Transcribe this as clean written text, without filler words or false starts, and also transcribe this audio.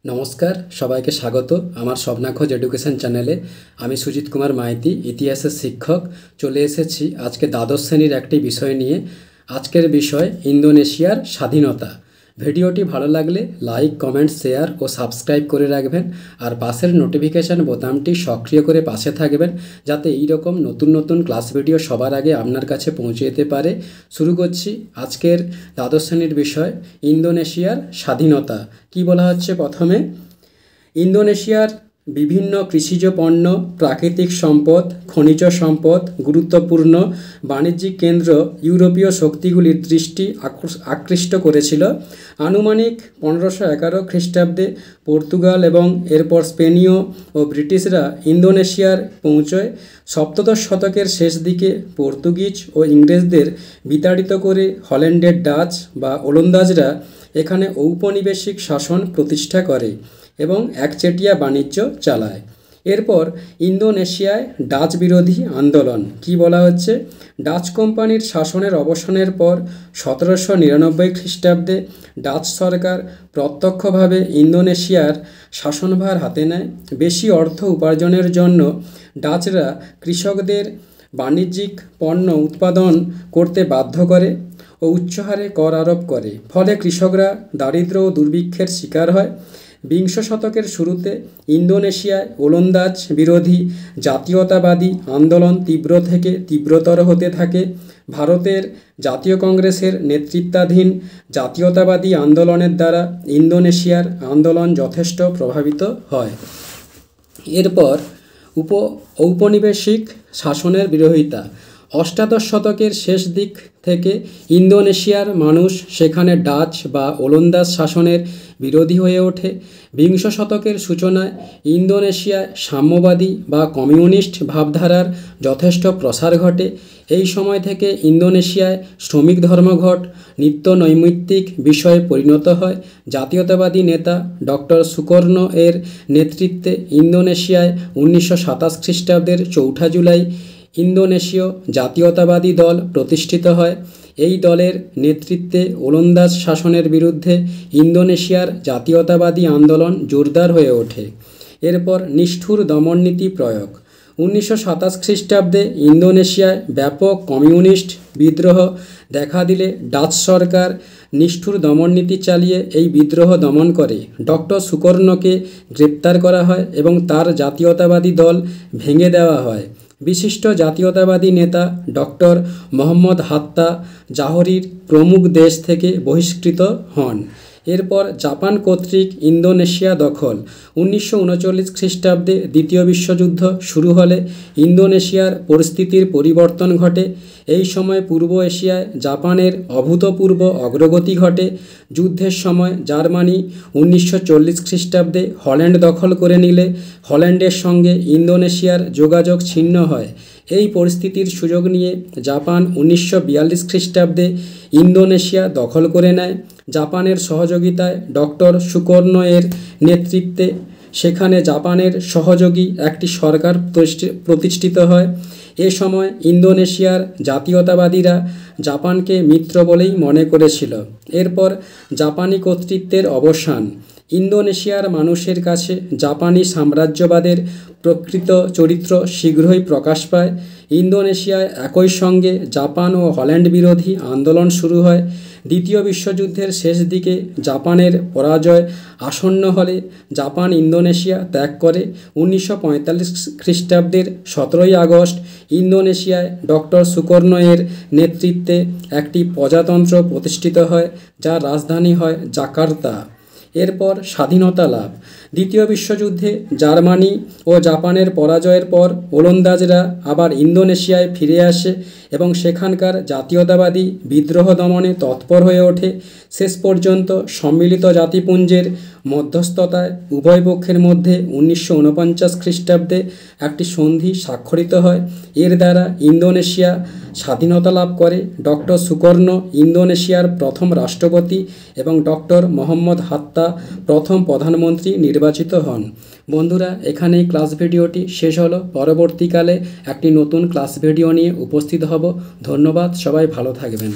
নমস্কার, সবাইকে স্বাগত আমার স্বপ্নাখোঁজ এডুকেশন চ্যানেলে। আমি সুজিত কুমার মাইতি, ইতিহাসের শিক্ষক। চলে এসেছি আজকে দ্বাদশ শ্রেণীর একটি বিষয় নিয়ে। আজকের বিষয় ইন্দোনেশিয়ার স্বাধীনতা। ভিডিওটি ভালো লাগলে লাইক, কমেন্ট, শেয়ার ও সাবস্ক্রাইব করে রাখবেন, আর পাশের নোটিফিকেশান বোতামটি সক্রিয় করে পাশে থাকবেন, যাতে এই রকম নতুন নতুন ক্লাস ভিডিও সবার আগে আপনার কাছে পৌঁছে যেতে পারে। শুরু করছি আজকের দ্বাদশ শ্রেণীর বিষয় ইন্দোনেশিয়ার স্বাধীনতা। কি বলা হচ্ছে প্রথমে, ইন্দোনেশিয়ার বিভিন্ন কৃষিজ পণ্য, প্রাকৃতিক সম্পদ, খনিজ সম্পদ, গুরুত্বপূর্ণ বাণিজ্যিক কেন্দ্র ইউরোপীয় শক্তিগুলির দৃষ্টি আকৃষ্ট করেছিল। আনুমানিক 1511 খ্রিস্টাব্দে পর্তুগাল এবং এরপর স্পেনীয় ও ব্রিটিশরা ইন্দোনেশিয়ার পৌঁছয়। সপ্তদশ শতকের শেষ দিকে পর্তুগিজ ও ইংরেজদের বিতাড়িত করে হল্যান্ডের ডাচ বা ওলন্দাজরা এখানে ঔপনিবেশিক শাসন প্রতিষ্ঠা করে এবং একচেটিয়া বাণিজ্য চালায়। এরপর ইন্দোনেশিয়ায় ডাচ বিরোধী আন্দোলন। কি বলা হচ্ছে, ডাচ কোম্পানির শাসনের অবসানের পর 1799 খ্রিস্টাব্দে ডাচ সরকার প্রত্যক্ষভাবে ইন্দোনেশিয়ার শাসনভার হাতে নেয়। বেশি অর্থ উপার্জনের জন্য ডাচরা কৃষকদের বাণিজ্যিক পণ্য উৎপাদন করতে বাধ্য করে ও উচ্চহারে কর আরোপ করে। ফলে কৃষকরা দারিদ্র্য ও দুর্ভিক্ষের শিকার হয়। বিংশ শতকের শুরুতে ইন্দোনেশিয়ায় ওলন্দাজ বিরোধী জাতীয়তাবাদী আন্দোলন তীব্র থেকে তীব্রতর হতে থাকে। ভারতের জাতীয় কংগ্রেসের নেতৃত্বাধীন জাতীয়তাবাদী আন্দোলনের দ্বারা ইন্দোনেশিয়ার আন্দোলন যথেষ্ট প্রভাবিত হয়। এরপর ঔপনিবেশিক শাসনের বিরোধিতা। অষ্টাদশ শতকের শেষ দিক থেকে ইন্দোনেশিয়ার মানুষ সেখানে ডাচ বা ওলন্দাজ শাসনের বিরোধী হয়ে ওঠে। বিংশ শতকের সূচনায় ইন্দোনেশিয়ায় সাম্যবাদী বা কমিউনিস্ট ভাবধারার যথেষ্ট প্রসার ঘটে। এই সময় থেকে ইন্দোনেশিয়ায় শ্রমিক ধর্মঘট নিত্য নৈমিত্তিক বিষয়ে পরিণত হয়। জাতীয়তাবাদী নেতা ডক্টর সুকর্ণ এর নেতৃত্বে ইন্দোনেশিয়ায় 1927 খ্রিস্টাব্দের 4 জুলাই ইন্দোনেশীয় জাতীয়তাবাদী দল প্রতিষ্ঠিত হয়। এই দলের নেতৃত্বে ওলন্দাজ শাসনের বিরুদ্ধে ইন্দোনেশিয়ার জাতীয়তাবাদী আন্দোলন জোরদার হয়ে ওঠে। এরপর নিষ্ঠুর দমননীতি প্রয়োগ। 1927 খ্রিস্টাব্দে ইন্দোনেশিয়ায় ব্যাপক কমিউনিস্ট বিদ্রোহ দেখা দিলে ডাচ সরকার নিষ্ঠুর দমননীতি চালিয়ে এই বিদ্রোহ দমন করে। ডক্টর সুকর্ণকে গ্রেপ্তার করা হয় এবং তার জাতীয়তাবাদী দল ভেঙে দেওয়া হয়। বিশিষ্ট জাতীয়তাবাদী নেতা ডক্টর মোহাম্মদ হাত্তা জাহরির প্রমুখ দেশ থেকে বহিষ্কৃত হন। এরপর জাপান কর্তৃক ইন্দোনেশিয়া দখল। 1939 খ্রিস্টাব্দে দ্বিতীয় বিশ্বযুদ্ধ শুরু হলে ইন্দোনেশিয়ার পরিস্থিতির পরিবর্তন ঘটে। এই সময় পূর্ব এশিয়ায় জাপানের অভূতপূর্ব অগ্রগতি ঘটে। যুদ্ধের সময় জার্মানি 1940 খ্রিস্টাব্দে হল্যান্ড দখল করে নিলে হল্যান্ডের সঙ্গে ইন্দোনেশিয়ার যোগাযোগ ছিন্ন হয়। এই পরিস্থিতির সুযোগ নিয়ে জাপান 1942 খ্রিস্টাব্দে ইন্দোনেশিয়া দখল করে নেয়। জাপানের সহযোগিতায় ডক্টর সুকর্ণ এর নেতৃত্বে সেখানে জাপানের সহযোগী একটি সরকার প্রতিষ্ঠিত হয়। এ সময় ইন্দোনেশিয়ার জাতীয়তাবাদীরা জাপানকে মিত্র বলেই মনে করেছিল। এরপর জাপানি কর্তৃত্বের অবসান। ইন্দোনেশিয়ার মানুষের কাছে জাপানি সাম্রাজ্যবাদের প্রকৃত চরিত্র শীঘ্রই প্রকাশ পায়। ইন্দোনেশিয়ায় একই সঙ্গে জাপান ও হল্যান্ড বিরোধী আন্দোলন শুরু হয়। দ্বিতীয় বিশ্বযুদ্ধের শেষ দিকে জাপানের পরাজয় আসন্ন হলে জাপান ইন্দোনেশিয়া ত্যাগ করে। 1945 খ্রিস্টাব্দের 17 আগস্ট ইন্দোনেশিয়ায় ডক্টর সুকর্ণ এর নেতৃত্বে একটি প্রজাতন্ত্র প্রতিষ্ঠিত হয়, যার রাজধানী হয় জাকার্তা। এরপর স্বাধীনতা লাভ। দ্বিতীয় বিশ্বযুদ্ধে জার্মানি ও জাপানের পরাজয়ের পর ওলন্দাজরা আবার ইন্দোনেশিয়ায় ফিরে আসে এবং সেখানকার জাতীয়তাবাদী বিদ্রোহ দমনে তৎপর হয়ে ওঠে। শেষ পর্যন্ত সম্মিলিত জাতিপুঞ্জের মধ্যস্থতায় উভয় পক্ষের মধ্যে 1949 খ্রিস্টাব্দে একটি সন্ধি স্বাক্ষরিত হয়। এর দ্বারা ইন্দোনেশিয়া স্বাধীনতা লাভ করে। ডক্টর সুকর্ণ ইন্দোনেশিয়ার প্রথম রাষ্ট্রপতি এবং ডক্টর মোহাম্মদ হাত্তা প্রথম প্রধানমন্ত্রী নির্বাচিত হন। বন্ধুরা, এখানেই ক্লাস ভিডিওটি শেষ হলো। পরবর্তীকালে একটি নতুন ক্লাস ভিডিও নিয়ে উপস্থিত হব। ধন্যবাদ, সবাই ভালো থাকবেন।